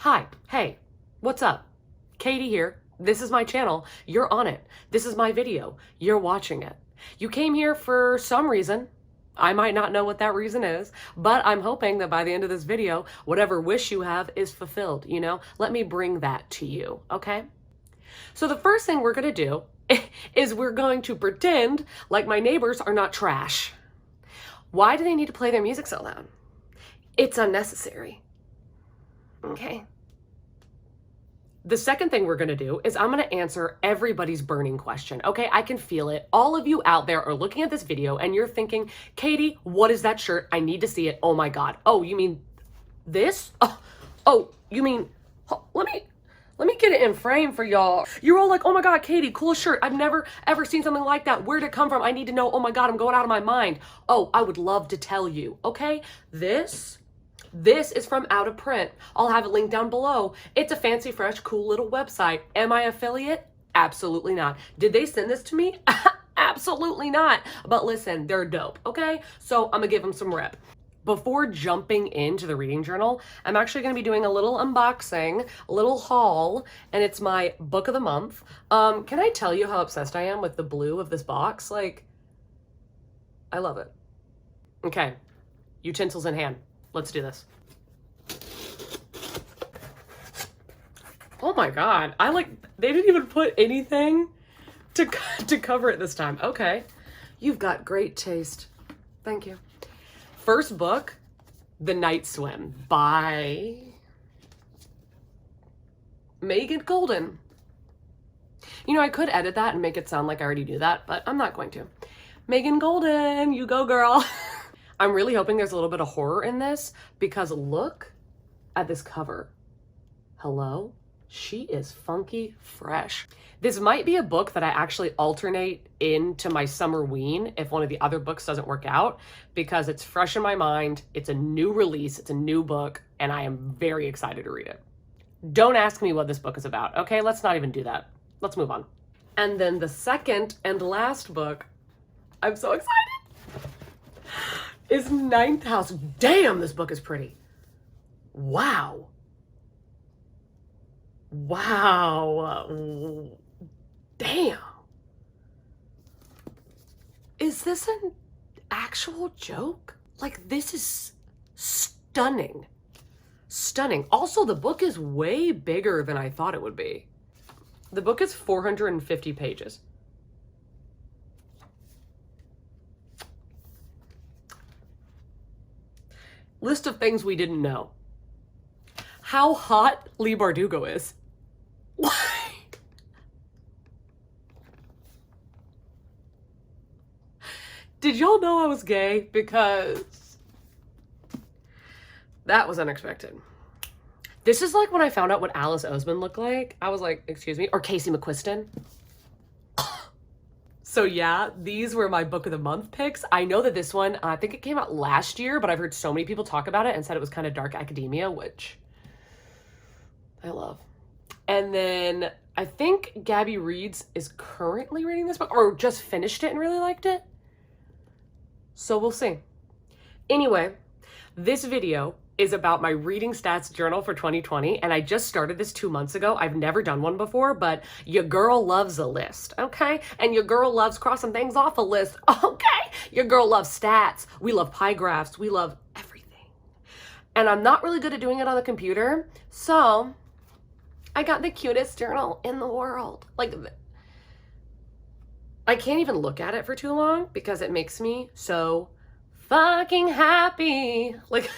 Hi, hey, what's up? Katie here. This is my channel. You're on it. This is my video. You're watching it. You came here for some reason. I might not know what that reason is, but I'm hoping that by the end of this video, whatever wish you have is fulfilled, you know? Let me bring that to you, okay? So the first thing we're gonna do is we're going to pretend like my neighbors are not trash. Why do they need to play their music so loud? It's unnecessary. Okay. The second thing we're gonna do is I'm gonna answer everybody's burning question. Okay, I can feel it. All of you out there are looking at this video and you're thinking, Katie, what is that shirt? I need to see it. Oh my God. Oh, you mean this? Oh, you mean, let me get it in frame for y'all. You're all like, oh my God, Katie, cool shirt. I've never ever seen something like that. Where'd it come from? I need to know. Oh my God, I'm going out of my mind. Oh, I would love to tell you. Okay, this is from Out of Print. I'll have it linked down below. It's a fancy, fresh, cool little website. Am I affiliate? Absolutely not. Did they send this to me? Absolutely not. But listen, they're dope, okay? So I'm gonna give them some rep. Before jumping into the reading journal, I'm actually gonna be doing a little unboxing, a little haul, and it's my book of the month. Can I tell you how obsessed I am with the blue of this box? Like, I love it. Okay, utensils in hand. Let's do this. Oh my God, they didn't even put anything to cover it this time. Okay, you've got great taste. Thank you. First book, The Night Swim by Megan Golden. You know, I could edit that and make it sound like I already do that, but I'm not going to. Megan Golden, you go girl. I'm really hoping there's a little bit of horror in this because look at this cover. Hello? She is funky fresh. This might be a book that I actually alternate into my summer ween if one of the other books doesn't work out because it's fresh in my mind. It's a new release. It's a new book and I am very excited to read it. Don't ask me what this book is about. Okay, let's not even do that. Let's move on. And then the second and last book, I'm so excited, is Ninth House. Damn, this book is pretty. Wow. Wow. Damn. Is this an actual joke? Like, this is stunning. Stunning. Also, the book is way bigger than I thought it would be. The book is 450 pages. List of things we didn't know. How hot Leigh Bardugo is. Did y'all know I was gay? Because that was unexpected. This is like when I found out what Alice Oseman looked like. I was like, excuse me, or Casey McQuiston. So yeah, these were my book of the month picks. I know that this one, I think it came out last year, but I've heard so many people talk about it and said it was kind of dark academia, which I love. And then I think Gabby Reeds is currently reading this book or just finished it and really liked it. So we'll see. Anyway, this video is about my reading stats journal for 2020. And I just started this 2 months ago. I've never done one before, but your girl loves a list, okay? And your girl loves crossing things off a list, okay? Your girl loves stats. We love pie graphs. We love everything. And I'm not really good at doing it on the computer. So I got the cutest journal in the world. Like, I can't even look at it for too long because it makes me so fucking happy. Like,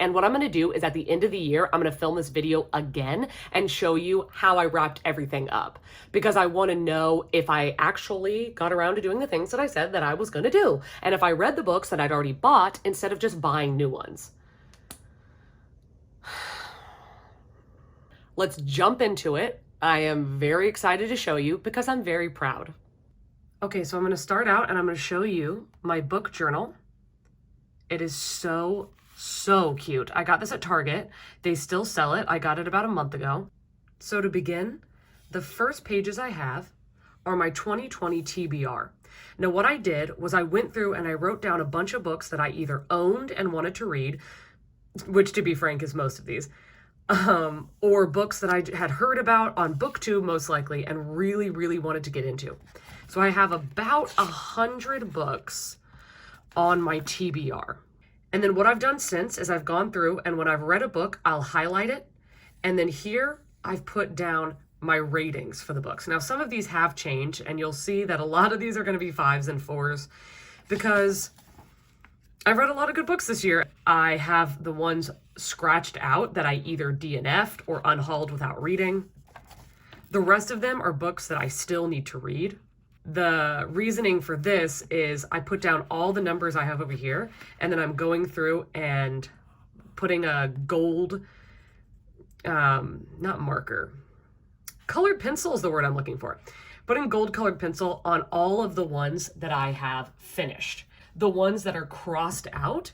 and what I'm gonna do is at the end of the year, I'm gonna film this video again and show you how I wrapped everything up because I wanna know if I actually got around to doing the things that I said that I was gonna do. And if I read the books that I'd already bought instead of just buying new ones. Let's jump into it. I am very excited to show you because I'm very proud. Okay, so I'm gonna start out and I'm gonna show you my book journal. It is so cute. I got this at Target. They still sell it. I got it about a month ago. So to begin, the first pages I have are my 2020 TBR. Now what I did was I went through and I wrote down a bunch of books that I either owned and wanted to read, which to be frank is most of these, or books that I had heard about on BookTube most likely and really, really wanted to get into. So I have about 100 books on my TBR. And then what I've done since is I've gone through, and when I've read a book, I'll highlight it. And then here I've put down my ratings for the books. Now, some of these have changed, and you'll see that a lot of these are going to be 5s and 4s because I've read a lot of good books this year. I have the ones scratched out that I either DNF'd or unhauled without reading. The rest of them are books that I still need to read. The reasoning for this is I put down all the numbers I have over here, and then I'm going through and putting a gold, not marker, colored pencil is the word I'm looking for. Putting gold colored pencil on all of the ones that I have finished. The ones that are crossed out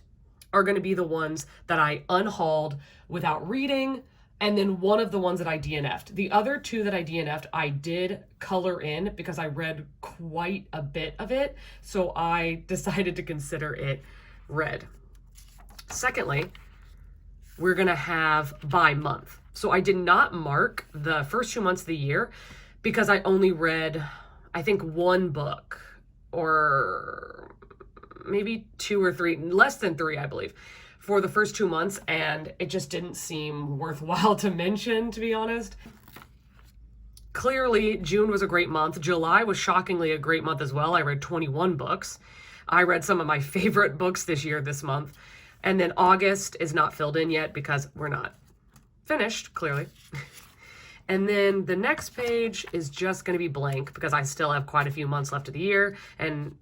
are going to be the ones that I unhauled without reading, and then one of the ones that I DNF'd. The other 2 that I DNF'd, I did color in because I read quite a bit of it, so I decided to consider it read. Secondly, we're going to have by month. So I did not mark the first 2 months of the year because I only read, I think, 1 book, or maybe 2 or 3, less than 3, I believe, for the first 2 months, and it just didn't seem worthwhile to mention, to be honest. Clearly, June was a great month. July was shockingly a great month as well. I read 21 books. I read some of my favorite books this month. And then August is not filled in yet because we're not finished, clearly. And then the next page is just going to be blank because I still have quite a few months left of the year, and,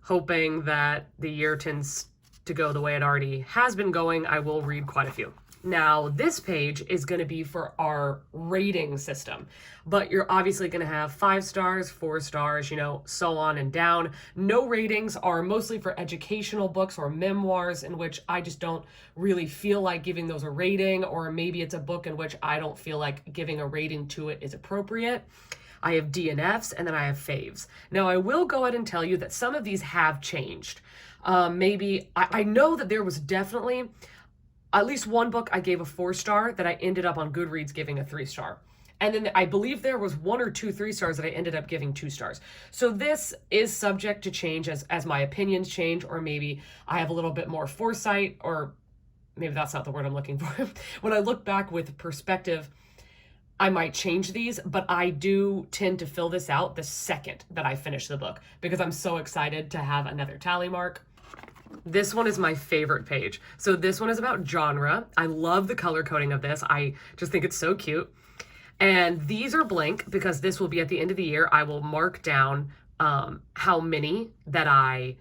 hoping that the year tends to go the way it already has been going, I will read quite a few. Now, this page is going to be for our rating system, but you're obviously going to have 5 stars, 4 stars, so on and down. No ratings are mostly for educational books or memoirs in which I just don't really feel like giving those a rating, or maybe it's a book in which I don't feel like giving a rating to it is appropriate. I have DNFs, and then I have faves. Now, I will go ahead and tell you that some of these have changed. Maybe, I know that there was definitely at least one book I gave a 4-star that I ended up on Goodreads giving a 3-star. And then I believe there was 1 or 2 3-stars that I ended up giving 2 stars. So this is subject to change as my opinions change, or maybe I have a little bit more foresight, or maybe that's not the word I'm looking for. When I look back with perspective, I might change these, but I do tend to fill this out the second that I finish the book because I'm so excited to have another tally mark. This one is my favorite page. So this one is about genre. I love the color coding of this. I just think it's so cute. And these are blank because this will be at the end of the year. I will mark down how many that I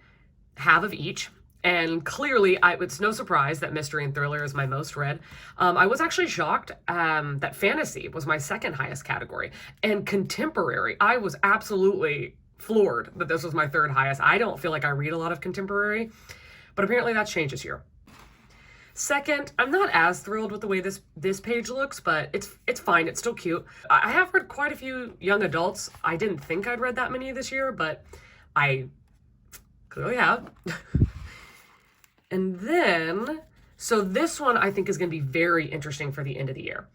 have of each. And clearly, it's no surprise that mystery and thriller is my most read. I was actually shocked that fantasy was my second highest category. And contemporary, I was absolutely floored that this was my third highest. I don't feel like I read a lot of contemporary, but apparently that's changed this year. Second, I'm not as thrilled with the way this page looks, but it's fine. It's still cute. I have read quite a few young adults. I didn't think I'd read that many this year, but I clearly have. And then, so this one I think is going to be very interesting for the end of the year.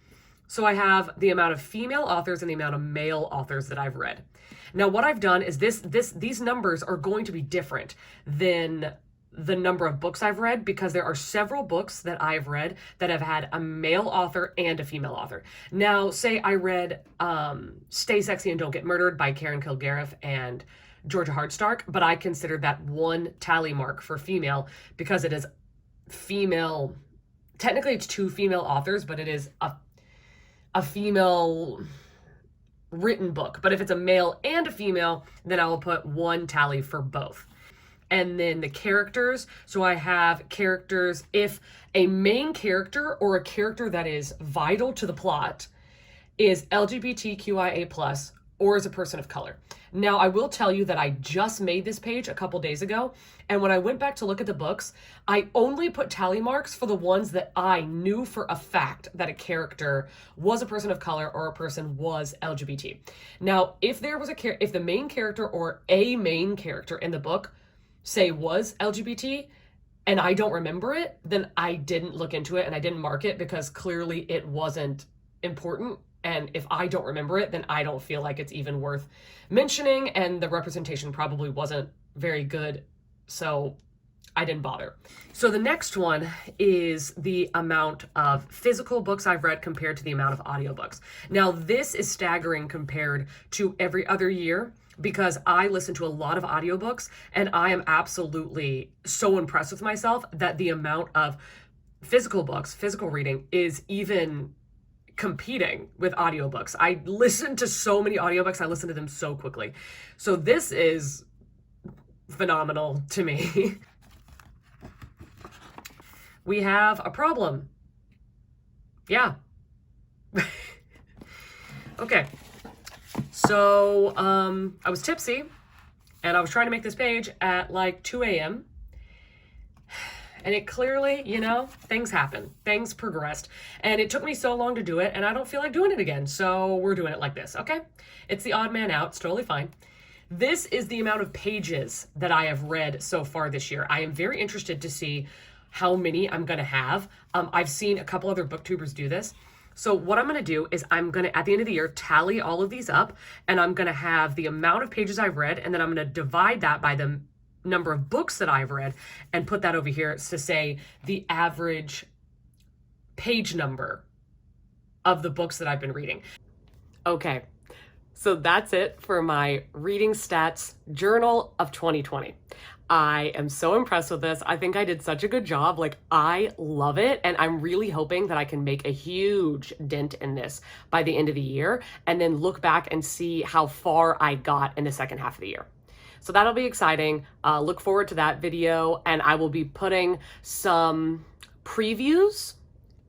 So I have the amount of female authors and the amount of male authors that I've read. Now, what I've done is these numbers are going to be different than the number of books I've read because there are several books that I've read that have had a male author and a female author. Now, say I read Stay Sexy and Don't Get Murdered by Karen Kilgariff and Georgia Hardstark, but I consider that one tally mark for female because it is female. Technically, it's 2 female authors, but it is a female written book. But if it's a male and a female, then I will put 1 tally for both. And then the characters. So I have characters, if a main character or a character that is vital to the plot is LGBTQIA+, or is a person of color. Now, I will tell you that I just made this page a couple days ago, and when I went back to look at the books, I only put tally marks for the ones that I knew for a fact that a character was a person of color or a person was LGBT. Now, if there was if the main character or a main character in the book, say, was LGBT, and I don't remember it, then I didn't look into it and I didn't mark it because clearly it wasn't important. And if I don't remember it, then I don't feel like it's even worth mentioning. And the representation probably wasn't very good. So I didn't bother. So the next one is the amount of physical books I've read compared to the amount of audiobooks. Now, this is staggering compared to every other year because I listen to a lot of audiobooks and I am absolutely so impressed with myself that the amount of physical books, physical reading is even competing with audiobooks. I listen to so many audiobooks, I listen to them so quickly. So this is phenomenal to me. We have a problem. Yeah. Okay. So I was tipsy and I was trying to make this page at like 2 a.m. And it clearly, you know, things happen. Things progressed. And it took me so long to do it, and I don't feel like doing it again. So we're doing it like this, okay? It's the odd man out. It's totally fine. This is the amount of pages that I have read so far this year. I am very interested to see how many I'm going to have. I've seen a couple other booktubers do this. So what I'm going to do is I'm going to, at the end of the year, tally all of these up, and I'm going to have the amount of pages I've read, and then I'm going to divide that by the number of books that I've read and put that over here to say the average page number of the books that I've been reading. Okay, so that's it for my reading stats journal of 2020. I am so impressed with this. I think I did such a good job. Like, I love it. And I'm really hoping that I can make a huge dent in this by the end of the year and then look back and see how far I got in the second half of the year. So that'll be exciting. Look forward to that video. And I will be putting some previews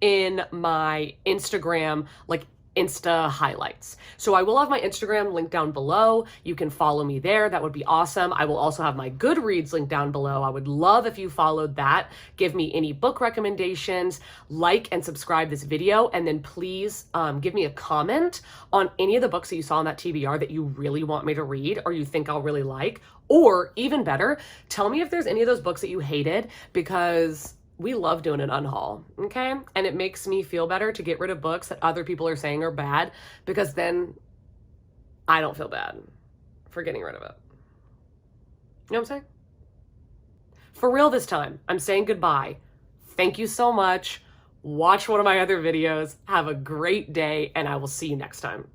in my Instagram, like Insta highlights. So I will have my Instagram link down below. You can follow me there. That would be awesome. I will also have my Goodreads link down below. I would love if you followed that. Give me any book recommendations, like and subscribe this video, and then please give me a comment on any of the books that you saw on that TBR that you really want me to read or you think I'll really like. Or even better, tell me if there's any of those books that you hated, because we love doing an unhaul, okay? And it makes me feel better to get rid of books that other people are saying are bad, because then I don't feel bad for getting rid of it. You know what I'm saying? For real this time, I'm saying goodbye. Thank you so much. Watch one of my other videos. Have a great day, and I will see you next time.